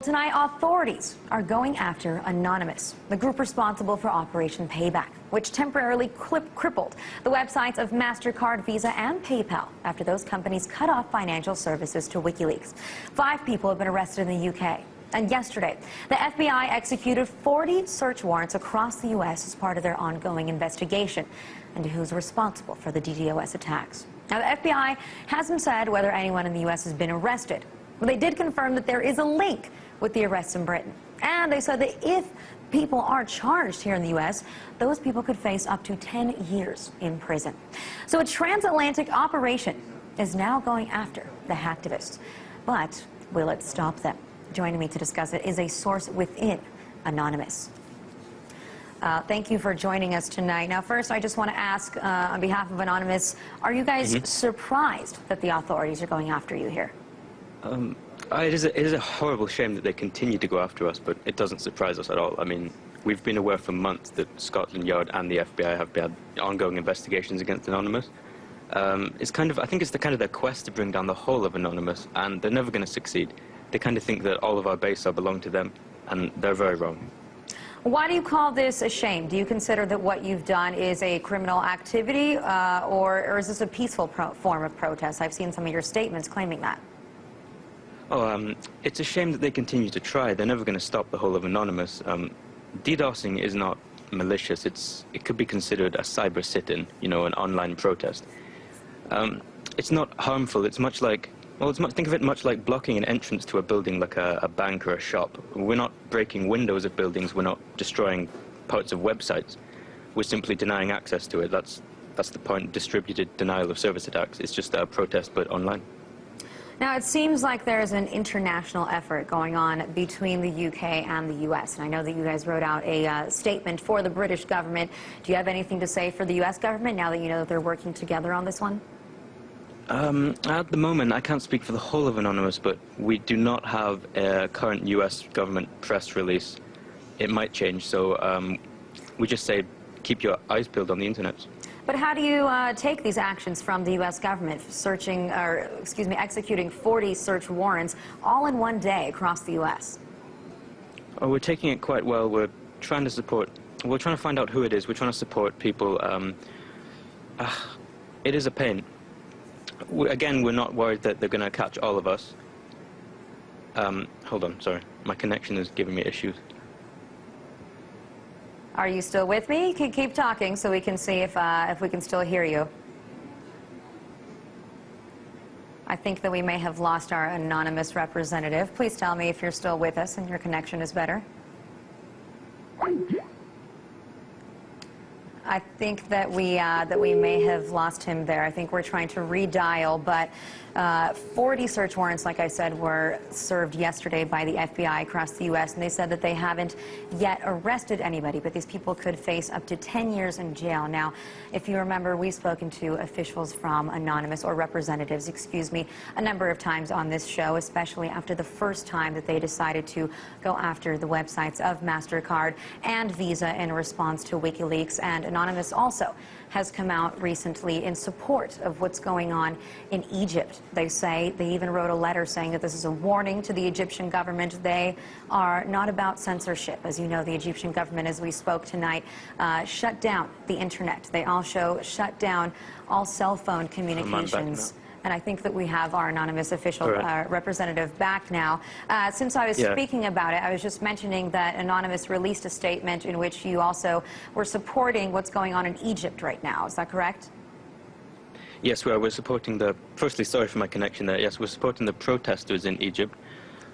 Tonight, authorities are going after Anonymous, the group responsible for Operation Payback, which temporarily crippled the websites of MasterCard, Visa, and PayPal after those companies cut off financial services to WikiLeaks. 5 people have been arrested in the UK. And yesterday, the FBI executed 40 search warrants across the U.S. as part of their ongoing investigation into who's responsible for the DDoS attacks. Now, the FBI hasn't said whether anyone in the U.S. has been arrested, but they did confirm that there is a link with the arrests in Britain. And they said that if people are charged here in the U.S., those people could face up to 10 years in prison. So a transatlantic operation is now going after the hacktivists. But will it stop them? Joining me to discuss it is a source within Anonymous. Thank you for joining us tonight. Now, first, I just want to ask, on behalf of Anonymous, are you guys surprised that the authorities are going after you here? It is a horrible shame that they continue to go after us, but it doesn't surprise us at all. I mean, we've been aware for months that Scotland Yard and the FBI have had ongoing investigations against Anonymous. I think it's their quest to bring down the whole of Anonymous, and they're never going to succeed. They kind of think that all of our base belong to them, and they're very wrong. Why do you call this a shame? Do you consider that what you've done is a criminal activity, or is this a peaceful form of protest? I've seen some of your statements claiming that. It's a shame that they continue to try. They're never going to stop the whole of Anonymous. DDoSing is not malicious. It could be considered a cyber sit-in, you know, an online protest. It's not harmful. It's much like, think of it much like blocking an entrance to a building like a bank or a shop. We're not breaking windows of buildings. We're not destroying parts of websites. We're simply denying access to it. That's the point. Distributed denial of service attacks. It's just a protest, but online. Now, it seems like there's an international effort going on between the UK and the US, and I know that you guys wrote out a statement for the British government. Do you have anything to say for the US government now that you know that they're working together on this one? At the moment, I can't speak for the whole of Anonymous, but we do not have a current US government press release. It might change, so we just say keep your eyes peeled on the internet. But how do you take these actions from the U.S. government, executing 40 search warrants all in one day across the U.S.? Oh, we're taking it quite well. We're trying to find out who it is. We're trying to support people. It is a pain. Again, we're not worried that they're going to catch all of us. Hold on, sorry. My connection is giving me issues. Are you still with me? Keep talking so we can see if we can still hear you. I think that we may have lost our Anonymous representative. Please tell me if you're still with us and your connection is better. I think that we may have lost him there. I think we're trying to redial, but 40 search warrants, like I said, were served yesterday by the FBI across the U.S., and they said that they haven't yet arrested anybody, but these people could face up to 10 years in jail. Now, if you remember, we've spoken to officials from Anonymous, or representatives, excuse me, a number of times on this show, especially after the first time that they decided to go after the websites of MasterCard and Visa in response to WikiLeaks. And Anonymous also has come out recently in support of what's going on in Egypt. They say, they even wrote a letter saying that this is a warning to the Egyptian government. They are not about censorship. As you know, the Egyptian government, as we spoke tonight, shut down the internet. They also shut down all cell phone communications. And I think that we have our Anonymous official representative back now. Since I was speaking about it, I was just mentioning that Anonymous released a statement in which you also were supporting what's going on in Egypt right now. Is that correct? Yes, we're supporting firstly, sorry for my connection there. Yes, we're supporting the protesters in Egypt.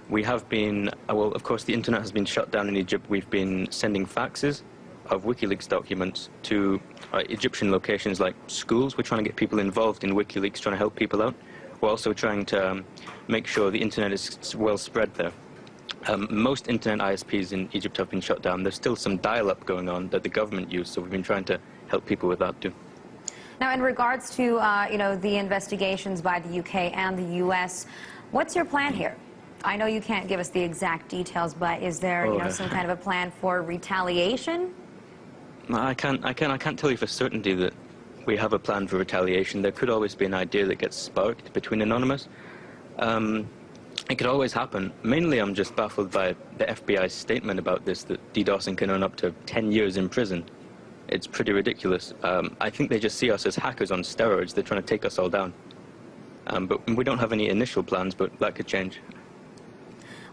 We have been, well, of course, the internet has been shut down in Egypt. We've been sending faxes of WikiLeaks documents to Egyptian locations like schools. We're trying to get people involved in WikiLeaks, trying to help people out. We're also trying to make sure the internet is well spread there. Most internet ISPs in Egypt have been shut down. There's still some dial-up going on that the government used, so we've been trying to help people with that too. Now, in regards to the investigations by the UK and the US, what's your plan here? I know you can't give us the exact details, but is there some kind of a plan for retaliation? No, I can't tell you for certainty that we have a plan for retaliation. There could always be an idea that gets sparked between Anonymous. It could always happen. Mainly, I'm just baffled by the FBI's statement about this, that DDoSing can earn up to 10 years in prison. It's pretty ridiculous. I think they just see us as hackers on steroids. They're trying to take us all down. But we don't have any initial plans, but that could change.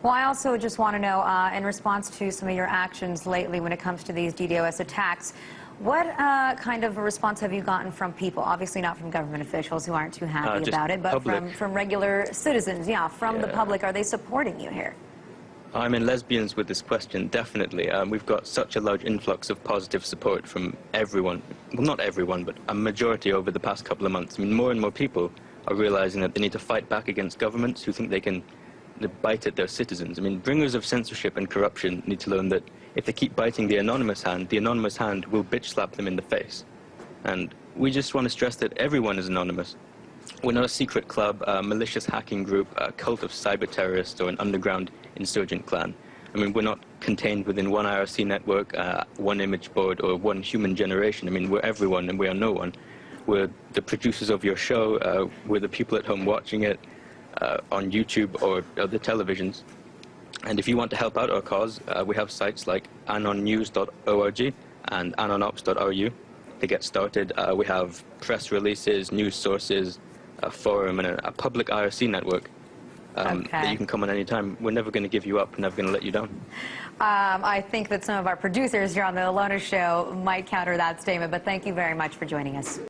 Well, I also just want to know, in response to some of your actions lately when it comes to these DDoS attacks, what kind of a response have you gotten from people? Obviously not from government officials who aren't too happy about it, but from regular citizens, from the public. Are they supporting you here? I'm in lesbians with this question, definitely. We've got such a large influx of positive support from everyone. Well, not everyone, but a majority over the past couple of months. I mean, more and more people are realizing that they need to fight back against governments who think they can bite at their citizens. I mean, bringers of censorship and corruption need to learn that if they keep biting the anonymous hand will bitch slap them in the face. And we just want to stress that everyone is anonymous. We're not a secret club, a malicious hacking group, a cult of cyber terrorists, or an underground insurgent clan. I mean, we're not contained within one IRC network, one image board, or one human generation. I mean, we're everyone and we are no one. We're the producers of your show, we're the people at home watching it on YouTube or other televisions. And if you want to help out our cause, we have sites like anonnews.org and anonops.ru to get started. We have press releases, news sources, a forum, and a public IRC network that you can come on any time. We're never going to give you up, never going to let you down. I think that some of our producers here on the Alona Show might counter that statement, but thank you very much for joining us.